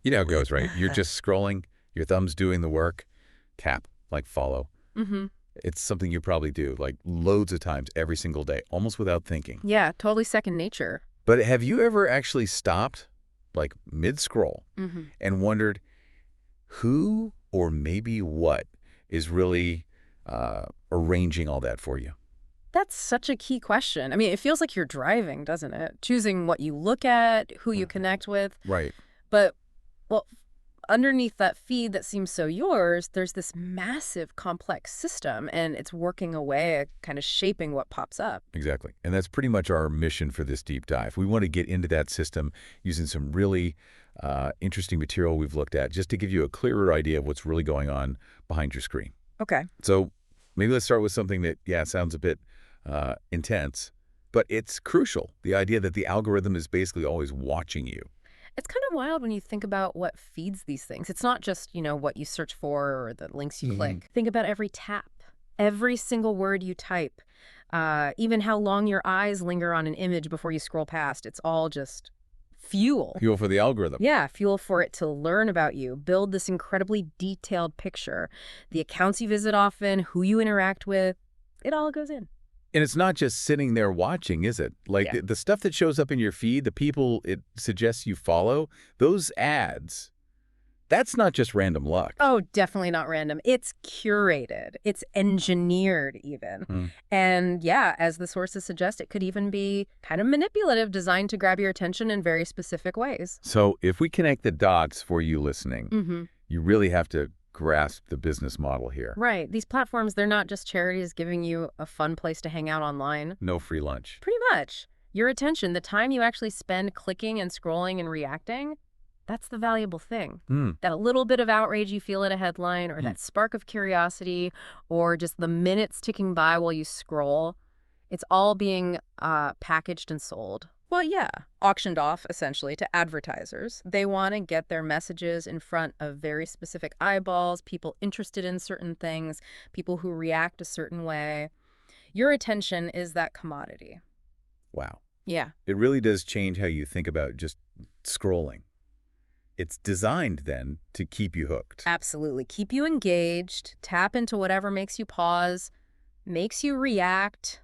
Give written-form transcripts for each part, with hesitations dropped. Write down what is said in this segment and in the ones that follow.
You know how it goes, right? You're just scrolling, your thumb's doing the work, tap, like follow. Mm-hmm. It's something you probably do, like loads of times every single day, almost without thinking. Yeah, totally second nature. But have you ever actually stopped, like mid-scroll, Mm-hmm. and wondered who or maybe what is really arranging all that for you? That's such a key question. I mean, it feels like you're driving, doesn't it? Choosing what you look at, who you connect with. Right. But, well, underneath that feed that seems so yours, there's this massive complex system, and it's working away at kind of shaping what pops up. Exactly. And that's pretty much our mission for this deep dive. We want to get into that system using some really interesting material we've looked at just to give you a clearer idea of what's really going on behind your screen. Okay. So maybe let's start with something that, yeah, sounds a bit intense, but it's crucial. The idea that the algorithm is basically always watching you. It's kind of wild when you think about what feeds these things. It's not just, what you search for or the links you click. Think about every tap, every single word you type, even how long your eyes linger on an image before you scroll past. It's all just fuel. Fuel for the algorithm. Yeah, fuel for it to learn about you, build this incredibly detailed picture. The accounts you visit often, who you interact with, it all goes in. And it's not just sitting there watching, is it? Like Yeah. the stuff that shows up in your feed, the people it suggests you follow, those ads, that's not just random luck. Oh, definitely not random. It's curated. It's engineered even. Hmm. And yeah, as the sources suggest, it could even be kind of manipulative, designed to grab your attention in very specific ways. So if we connect the dots for you listening, Mm-hmm. you really have to grasp the business model here. Right. These platforms, they're not just charities giving you a fun place to hang out online. No free lunch. Pretty much. Your attention, the time you actually spend clicking and scrolling and reacting, that's the valuable thing. Hmm. That little bit of outrage you feel at a headline, or that spark of curiosity, or just the minutes ticking by while you scroll, it's all being packaged and sold. Well, yeah, auctioned off essentially to advertisers. They want to get their messages in front of very specific eyeballs, people interested in certain things, people who react a certain way. Your attention is that commodity. Wow. Yeah. It really does change how you think about just scrolling. It's designed then to keep you hooked. Absolutely. Keep you engaged, tap into whatever makes you pause, makes you react,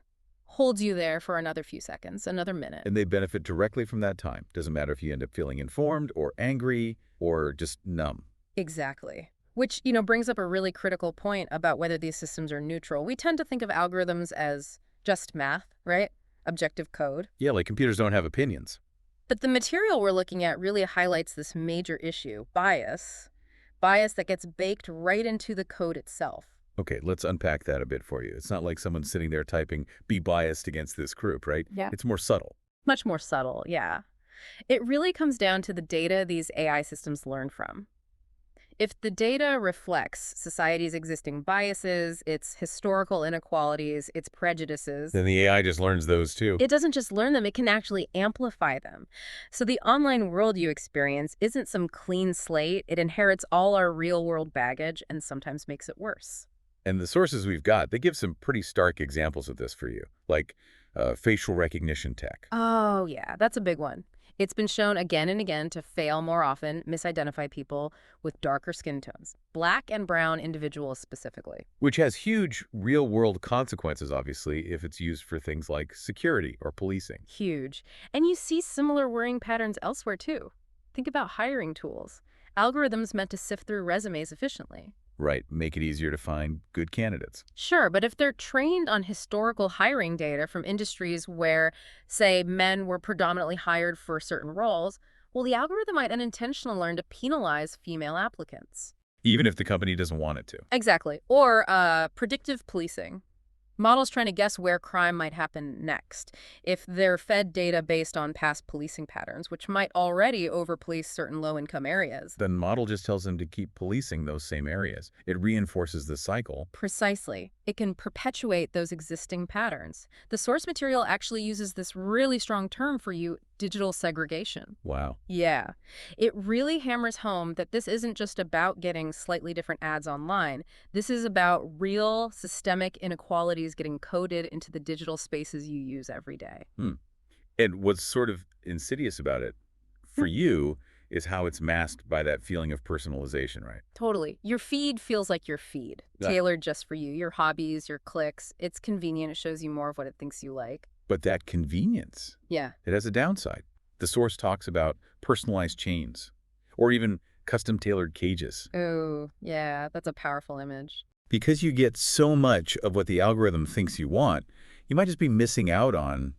holds you there for another few seconds, another minute. And they benefit directly from that time. Doesn't matter if you end up feeling informed or angry or just numb. Exactly. Which, brings up a really critical point about whether these systems are neutral. We tend to think of algorithms as just math, right? Objective code. Yeah, like computers don't have opinions. But the material we're looking at really highlights this major issue, bias. Bias that gets baked right into the code itself. Okay, let's unpack that a bit for you. It's not like someone sitting there typing, be biased against this group, right? Yeah. It's more subtle. Much more subtle, yeah. It really comes down to the data these AI systems learn from. If the data reflects society's existing biases, its historical inequalities, its prejudices, Then the AI just learns those too. it doesn't just learn them, it can actually amplify them. So the online world you experience isn't some clean slate. It inherits all our real-world baggage and sometimes makes it worse. And the sources we've got, they give some pretty stark examples of this for you, like facial recognition tech. Oh, yeah, that's a big one. It's been shown again and again to fail more often, misidentify people with darker skin tones, black and brown individuals specifically. Which has huge real-world consequences, obviously, if it's used for things like security or policing. Huge. And you see similar worrying patterns elsewhere, too. Think about hiring tools. Algorithms meant to sift through resumes efficiently. Right, make it easier to find good candidates. Sure, but if they're trained on historical hiring data from industries where, say, men were predominantly hired for certain roles, well, the algorithm might unintentionally learn to penalize female applicants. Even if the company doesn't want it to. Exactly. Or predictive policing. Models trying to guess where crime might happen next, if they're fed data based on past policing patterns, which might already overpolice certain low-income areas. The model just tells them to keep policing those same areas. It reinforces the cycle. Precisely. It can perpetuate those existing patterns. The source material actually uses this really strong term for you, digital segregation. Wow. Yeah. It really hammers home that this isn't just about getting slightly different ads online. This is about real systemic inequalities getting coded into the digital spaces you use every day. And what's sort of insidious about it, for you, is how it's masked by that feeling of personalization, right? Totally. Your feed feels like your feed, Yeah. tailored just for you. Your hobbies, your clicks. It's convenient. It shows you more of what it thinks you like. But that convenience, Yeah. it has a downside. The source talks about personalized chains or even custom-tailored cages. Oh, yeah, that's a powerful image. Because you get so much of what the algorithm thinks you want, you might just be missing out on,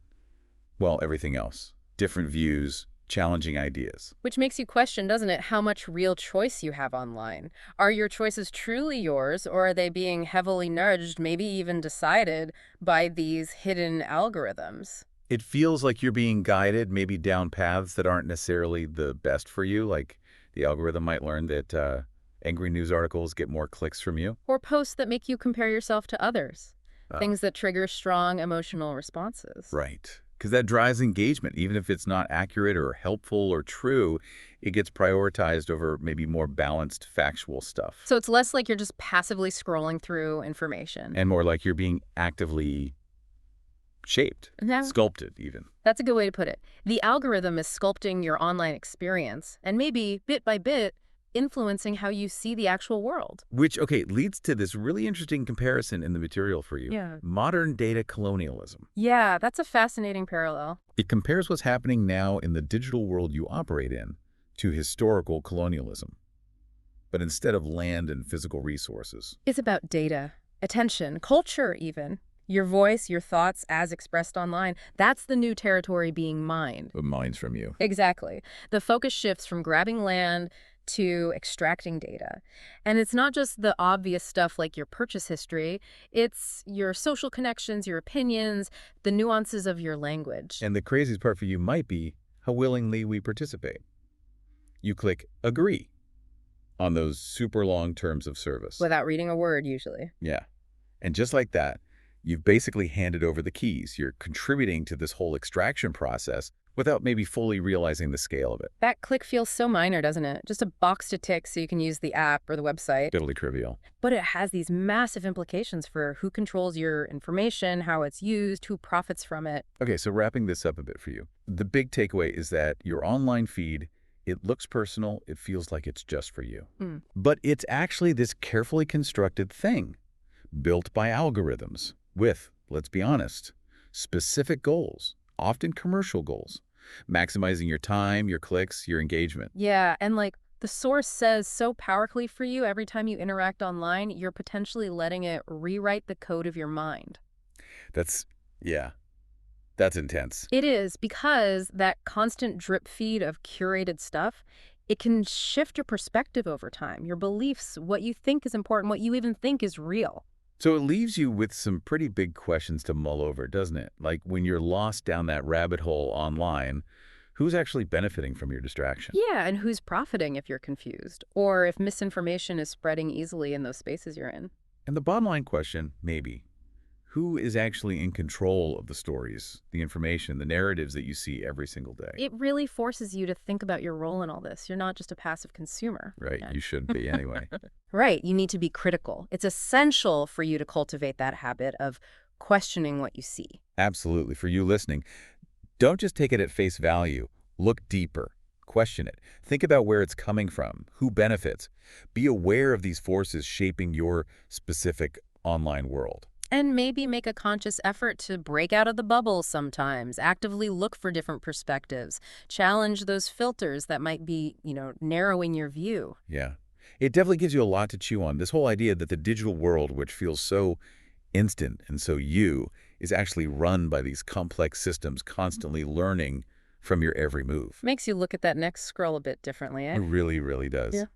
well, everything else. Different views, challenging ideas. Which makes you question, doesn't it, how much real choice you have online? Are your choices truly yours, or are they being heavily nudged, maybe even decided by these hidden algorithms? It feels like you're being guided maybe down paths that aren't necessarily the best for you. Like the algorithm might learn that angry news articles get more clicks from you. Or posts that make you compare yourself to others? Uh, Things that trigger strong emotional responses. right. Because that drives engagement. Even if it's not accurate or helpful or true, it gets prioritized over maybe more balanced factual stuff. So it's less like you're just passively scrolling through information. And more like you're being actively shaped, Yeah, sculpted even. that's a good way to put it. The algorithm is sculpting your online experience and maybe, bit by bit, influencing how you see the actual world. Which, okay, leads to this really interesting comparison in the material for you. Yeah. Modern data colonialism. Yeah, that's a fascinating parallel. It compares what's happening now in the digital world you operate in to historical colonialism, but instead of land and physical resources. It's about data, attention, culture even. Your voice, your thoughts as expressed online. That's the new territory being mined. But mine's from you. Exactly. The focus shifts from grabbing land to extracting data. And it's not just the obvious stuff like your purchase history. It's your social connections, your opinions, the nuances of your language. And the craziest part for you might be how willingly we participate. You click agree on those super long terms of service. Without reading a word, usually. Yeah. And just like that, you've basically handed over the keys. You're contributing to this whole extraction process without maybe fully realizing the scale of it. That click feels so minor, doesn't it? Just a box to tick so you can use the app or the website. Totally trivial. But it has these massive implications for who controls your information, how it's used, who profits from it. Okay, so wrapping this up a bit for you. The big takeaway is that your online feed, it looks personal, it feels like it's just for you. But it's actually this carefully constructed thing, built by algorithms with, let's be honest, specific goals, often commercial goals, maximizing your time, your clicks, your engagement. Yeah, and like the source says so powerfully for you every time you interact online, you're potentially letting it rewrite the code of your mind. Yeah, that's intense. It is because that constant drip feed of curated stuff, it can shift your perspective over time, your beliefs, what you think is important, what you even think is real. So it leaves you with some pretty big questions to mull over, doesn't it? Like when you're lost down that rabbit hole online, who's actually benefiting from your distraction? Yeah, and who's profiting if you're confused, or if misinformation is spreading easily in those spaces you're in. And the bottom line question, maybe, who is actually in control of the stories, the information, the narratives that you see every single day? It really forces you to think about your role in all this. You're not just a passive consumer. Right, Yeah. you shouldn't be anyway. Right, you need to be critical. It's essential for you to cultivate that habit of questioning what you see. Absolutely. For you listening, don't just take it at face value. Look deeper. Question it. Think about where it's coming from, who benefits. Be aware of these forces shaping your specific online world. And maybe make a conscious effort to break out of the bubble sometimes, actively look for different perspectives, challenge those filters that might be, narrowing your view. Yeah. It definitely gives you a lot to chew on. This whole idea that the digital world, which feels so instant and so is actually run by these complex systems constantly learning from your every move. Makes you look at that next scroll a bit differently, eh? It really, really does. Yeah.